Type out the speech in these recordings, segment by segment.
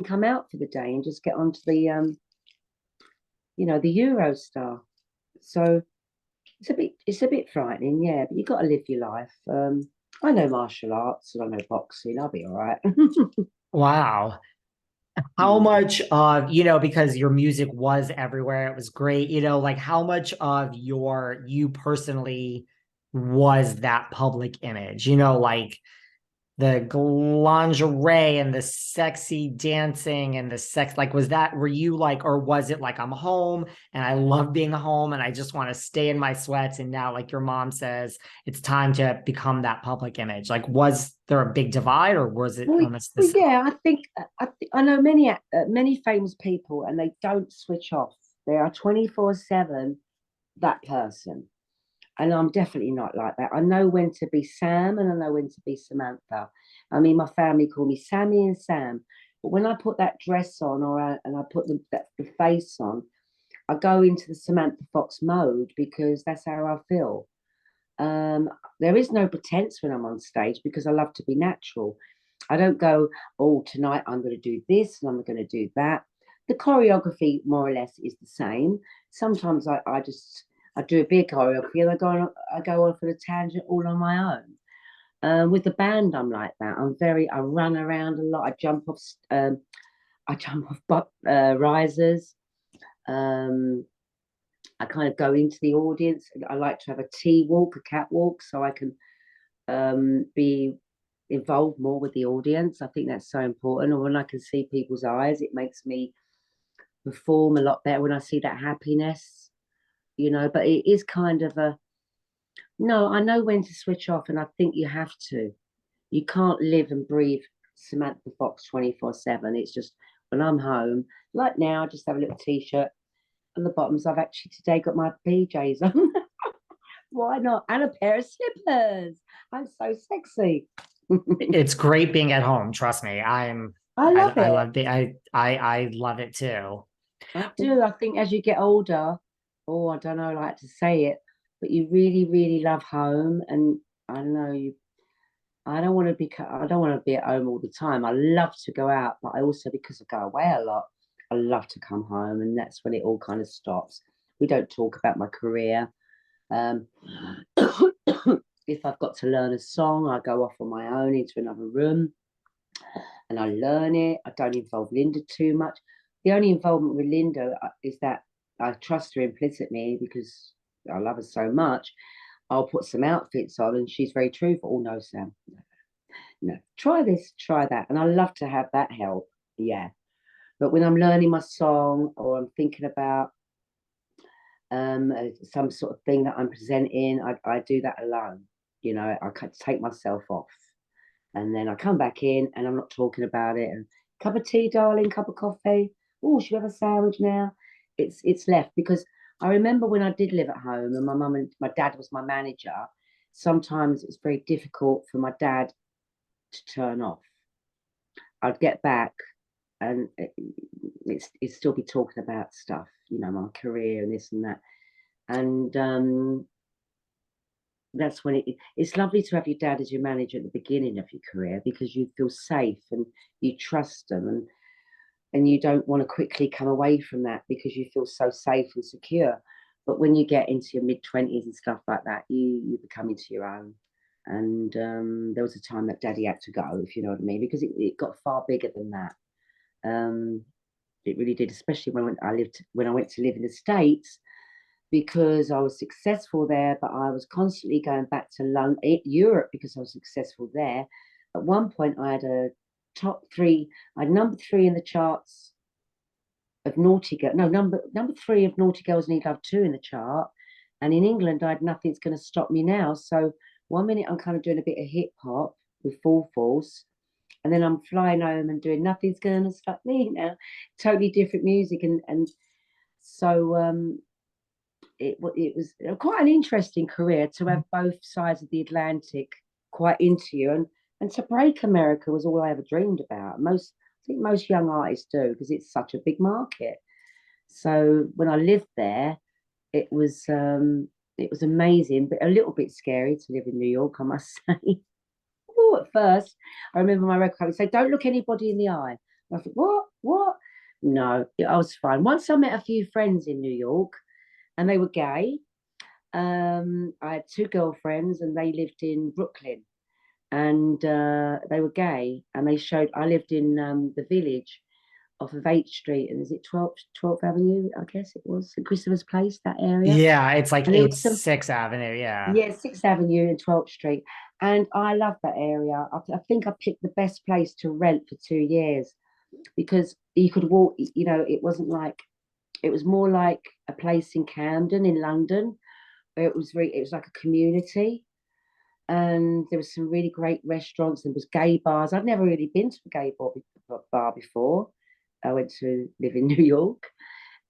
come out for the day and just get onto the the Eurostar. So it's a bit frightening, yeah, but you got to live your life. I know martial arts and I know boxing. I'll be all right. Wow. How much of, because your music was everywhere, it was great, like how much of you personally was that public image, like the lingerie and the sexy dancing and the sex, like, were you like, or was it like, I'm home and I love being home and I just want to stay in my sweats. And now, like your mom says, it's time to become that public image. Like, was there a big divide or was it Well, almost the well, same? yeah, I know many famous people, and they don't switch off. They are 24/7 that person, and I'm definitely not like that. I know when to be Sam, and I know when to be Samantha. I mean, my family call me Sammy and Sam, but when I put that dress on, and I put the face on, I go into the Samantha Fox mode because that's how I feel. Um, there is no pretense when I'm on stage because I love to be natural. I don't go, oh, tonight I'm going to do this and I'm going to do that. The choreography, more or less, is the same. Sometimes I do a big choreography and I go on for the tangent all on my own. With the band, I'm like that. I run around a lot. I jump off risers. Um, I kind of go into the audience. I like to have a tea walk, a catwalk, so I can be involved more with the audience. I think that's so important. And when I can see people's eyes, it makes me perform a lot better when I see that happiness, But it is kind of no, I know when to switch off, and I think you have to. You can't live and breathe Samantha Fox 24/7. It's just when I'm home, like now, I just have a little t shirt on the bottoms. I've actually today got my PJs on. Why not? And a pair of slippers. I'm so sexy. It's great being at home. Trust me. I love I it. love I love it too. I do. I think as you get older, oh, I don't know, like to say it, but you really, really love home. And I don't know, I don't want to be at home all the time. I love to go out, but I also, because I go away a lot, I love to come home. And that's when it all kind of stops. We don't talk about my career. Um, if I've got to learn a song, I go off on my own into another room and I learn it. I don't involve Linda too much. The only involvement with Linda is that I trust her implicitly because I love her so much. I'll put some outfits on and she's very truthful. Oh, no, Sam, no, try this, try that. And I love to have that help. Yeah. But when I'm learning my song or I'm thinking about some sort of thing that I'm presenting, I do that alone. I can take myself off and then I come back in and I'm not talking about it. And cup of tea, darling, cup of coffee. Oh, should we have a sandwich now? It's left because I remember when I did live at home and my mum and my dad was my manager. Sometimes it's very difficult for my dad to turn off. I'd get back and it'd still be talking about stuff, my career and this and that. And that's when it's lovely to have your dad as your manager at the beginning of your career because you feel safe and you trust them and you don't want to quickly come away from that because you feel so safe and secure. But when you get into your mid-20s and stuff like that, you become into your own. And there was a time that daddy had to go, if you know what I mean, because it got far bigger than that. Um, it really did, especially when I went to live in the States because I was successful there, but I was constantly going back to London, Europe because I was successful there. At one point, I had a top three. I had number three in the charts of Naughty Girl. No, number three of Naughty Girls Need Love 2 in the chart. And in England, I had Nothing's Going to Stop Me Now. So one minute I'm kind of doing a bit of hip hop with Full Force. And then I'm flying home and doing Nothing's Gonna Stop Me Now. Totally different music. And so it was quite an interesting career to have both sides of the Atlantic quite into you, and to break America was all I ever dreamed about. I think most young artists do because it's such a big market. So when I lived there, it was amazing, but a little bit scary to live in New York, I must say. Ooh, at first, I remember my record company say, "Don't look anybody in the eye." And I thought, "What?" No, I was fine. Once I met a few friends in New York, and they were gay. I had two girlfriends, and they lived in Brooklyn, and they were gay. And they showed. I lived in the Village off of 8th Street, and is it 12th Avenue? I guess it was St. Christopher's Place, that area. Yeah, it's like And there was it's some, 6th Avenue. Yeah. yeah, 6th Avenue and 12th Street. And I love that area. I think I picked the best place to rent for 2 years because you could walk, it wasn't like, it was more like a place in Camden in London where it was like a community. And there was some really great restaurants. There was gay bars. I'd never really been to a gay bar before. I went to live in New York,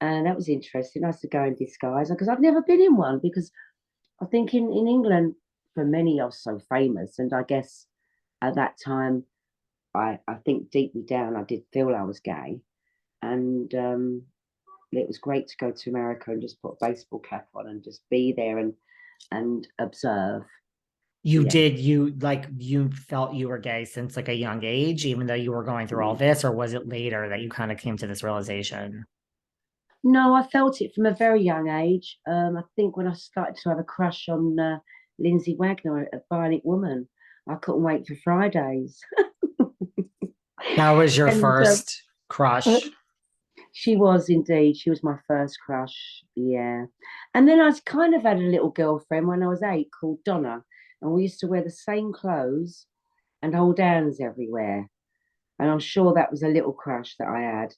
and that was interesting. I used to go in disguise because I've never been in one because I think in England, for many, I was so famous. And I guess at that time, I think deeply down, I did feel I was gay. And it was great to go to America and just put a baseball cap on and just be there and observe. You Yeah. did, you felt you were gay since like a young age, even though you were going through all this, or was it later that you kind of came to this realization? No, I felt it from a very young age. I think when I started to have a crush on Lindsay Wagner, a Bionic Woman, I couldn't wait for Fridays. That was your And first crush. she was indeed. She was my first crush. Yeah. And then I kind of had a little girlfriend when I was 8 called Donna. And we used to wear the same clothes and hold hands everywhere. And I'm sure that was a little crush that I had.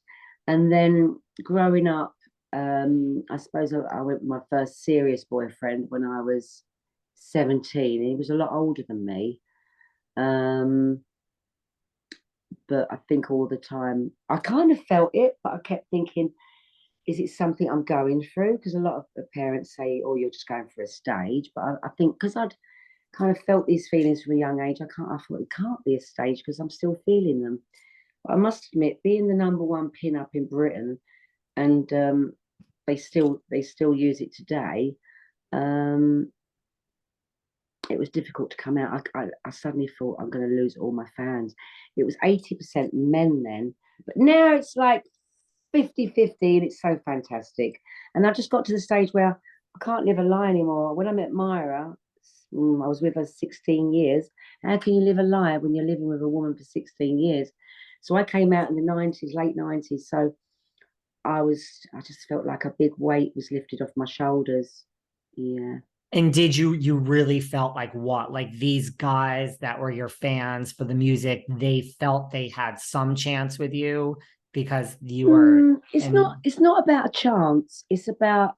And then growing up, I suppose I went with my first serious boyfriend when I was 17. He was a lot older than me. Um, but I think all the time I kind of felt it, but I kept thinking, is it something I'm going through? Because a lot of the parents say, oh, you're just going for a stage. But I think because I'd kind of felt these feelings from a young age, I thought it can't be a stage because I'm still feeling them. But I must admit, being the number one pin up in Britain, and they still use it today. Um, it was difficult to come out. I suddenly thought I'm going to lose all my fans. It was 80% men then, but now it's like 50-50, and it's so fantastic. And I just got to the stage where I can't live a lie anymore. When I met Myra, I was with her 16 years. How can you live a lie when you're living with a woman for 16 years? So I came out in the 90s, late 90s. So I just felt like a big weight was lifted off my shoulders. Yeah. And did you really felt like what? Like these guys that were your fans for the music, they felt they had some chance with you because you were It's not. and It's not about a chance. It's about